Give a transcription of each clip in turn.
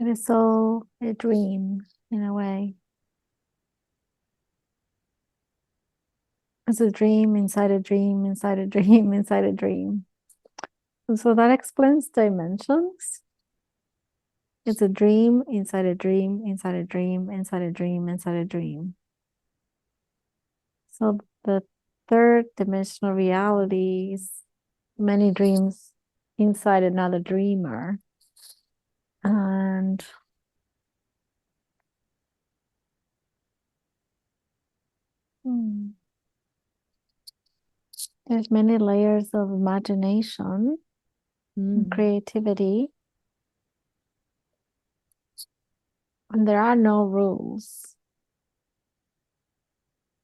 It is all a dream in a way. It's a dream inside a dream inside a dream inside a dream. And so that explains dimensions. It's a dream inside a dream inside a dream inside a dream inside a dream. So the third dimensional reality is many dreams inside another dreamer. And there's many layers of imagination and creativity. And there are no rules.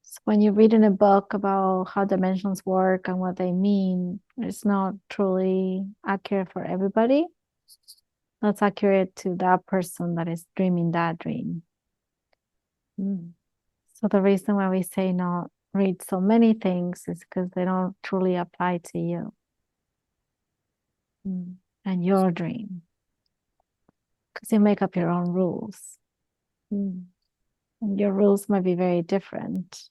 So when you read in a book about how dimensions work and what they mean, it's not truly accurate for everybody. That's accurate to that person that is dreaming that dream. So the reason why we say not read so many things is because they don't truly apply to you and your dream. Because you make up your own rules. And your rules might be very different.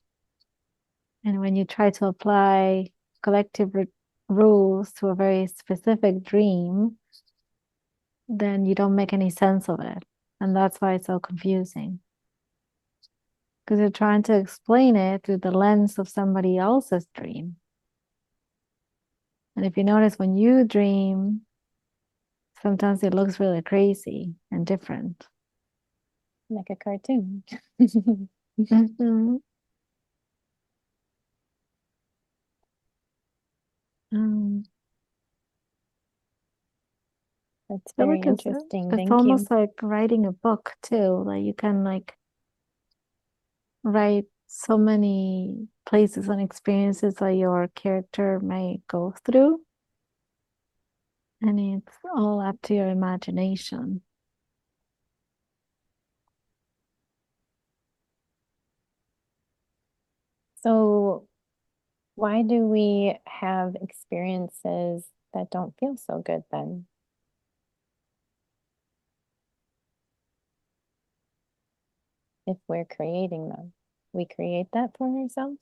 And when you try to apply collective rules to a very specific dream, then you don't make any sense of it. And that's why it's so confusing. Because you're trying to explain it through the lens of somebody else's dream. And if you notice, when you dream, sometimes it looks really crazy and different. Like a cartoon. Mm-hmm. That's very interesting. It's Thank almost you. like writing a book too. Like you can like write so many places and experiences that your character may go through. And it's all up to your imagination. So why do we have experiences that don't feel so good then? If we're creating them, we create that for ourselves?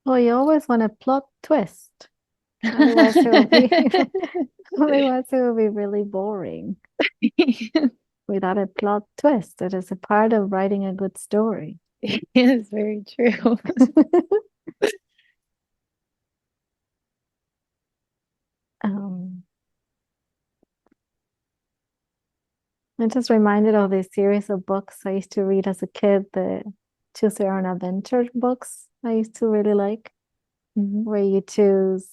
Well, you always want a plot twist. Otherwise it will be otherwise it will be really boring. Without a plot twist, it is a part of writing a good story. It is very true. I'm just reminded of this series of books I used to read as a kid, the Choose Your Own Adventure books I used to really like, where you choose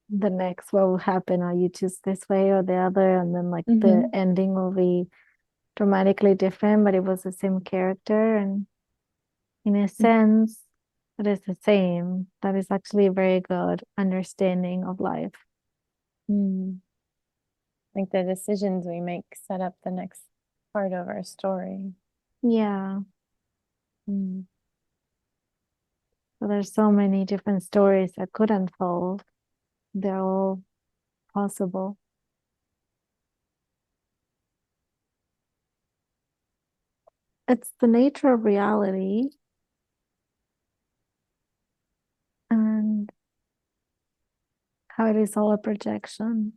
the next what will happen, or you choose this way or the other, and then like the ending will be dramatically different, but it was the same character, and in a sense it is the same. That is actually a very good understanding of life. Like the decisions we make set up the next part of our story. Yeah. So there's so many different stories that could unfold. They're all possible. It's the nature of reality. And how it is all a projection.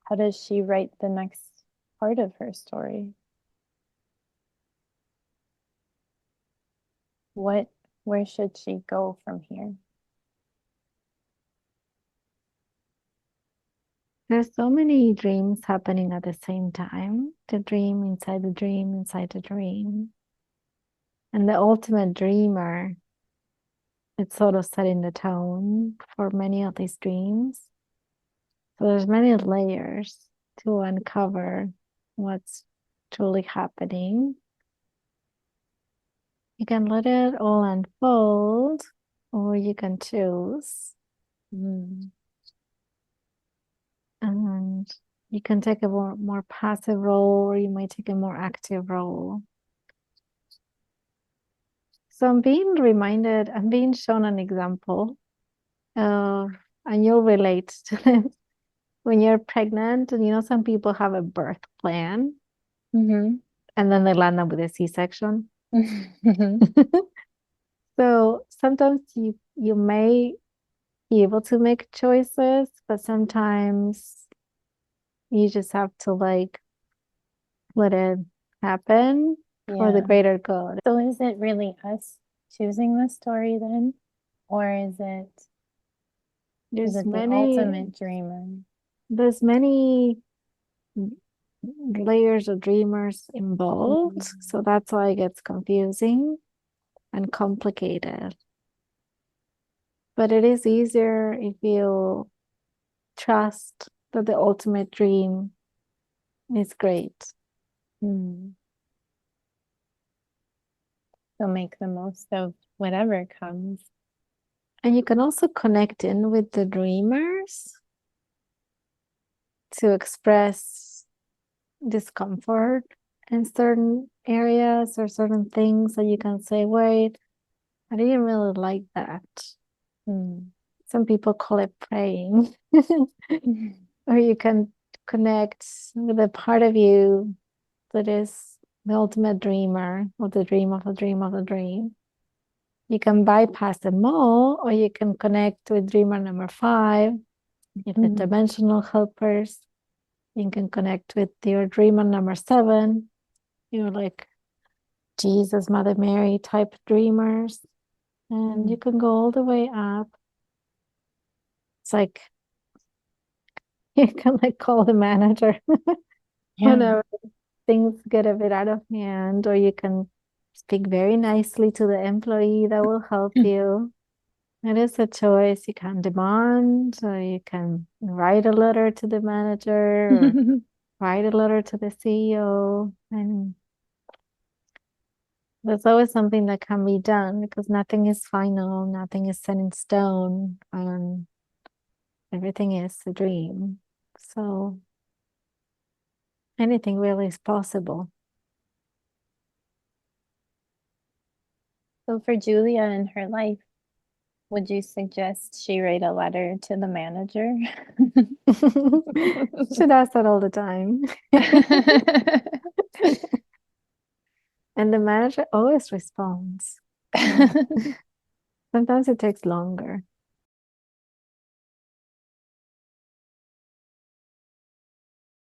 How does she write the next part of her story? Where should she go from here? There's so many dreams happening at the same time. The dream inside the dream inside the dream. And the ultimate dreamer, it's sort of setting the tone for many of these dreams. So there's many layers to uncover what's truly happening. You can let it all unfold, or you can choose. And you can take a more passive role, or you might take a more active role. So I'm being shown an example of, and you'll relate to this, when you're pregnant, and some people have a birth plan Mm-hmm. and then they land up with a C-section. Mm-hmm. So sometimes you may be able to make choices, but sometimes you just have to like let it happen for the Yeah. greater good. So is it really us choosing the story then? Or is There's it the many ultimate dreamer? there's many layers of dreamers involved, Mm. so that's why it gets confusing and complicated. But it is easier if you trust that the ultimate dream is great. Mm. So make the most of whatever comes. And you can also connect in with the dreamers to express discomfort in certain areas or certain things that you can say, wait, I didn't really like that. Mm. Some people call it praying. Or you can connect with a part of you that is the ultimate dreamer, or the dream of a dream of a dream. You can bypass them all, or you can connect with dreamer number 5, if it's Mm. dimensional helpers. You can connect with your dreamer number 7, like Jesus, Mother Mary type dreamers. And you Mm. can go all the way up. It's like you can like call the manager Yeah. whenever things get a bit out of hand, or you can speak very nicely to the employee that will help you. It is a choice. You can demand, or you can write a letter to the manager, or write a letter to the CEO. And there's always something that can be done because nothing is final, nothing is set in stone, and everything is a dream. So anything really is possible. So for Julia in her life, would you suggest she write a letter to the manager? She does that all the time. And the manager always responds. Sometimes it takes longer.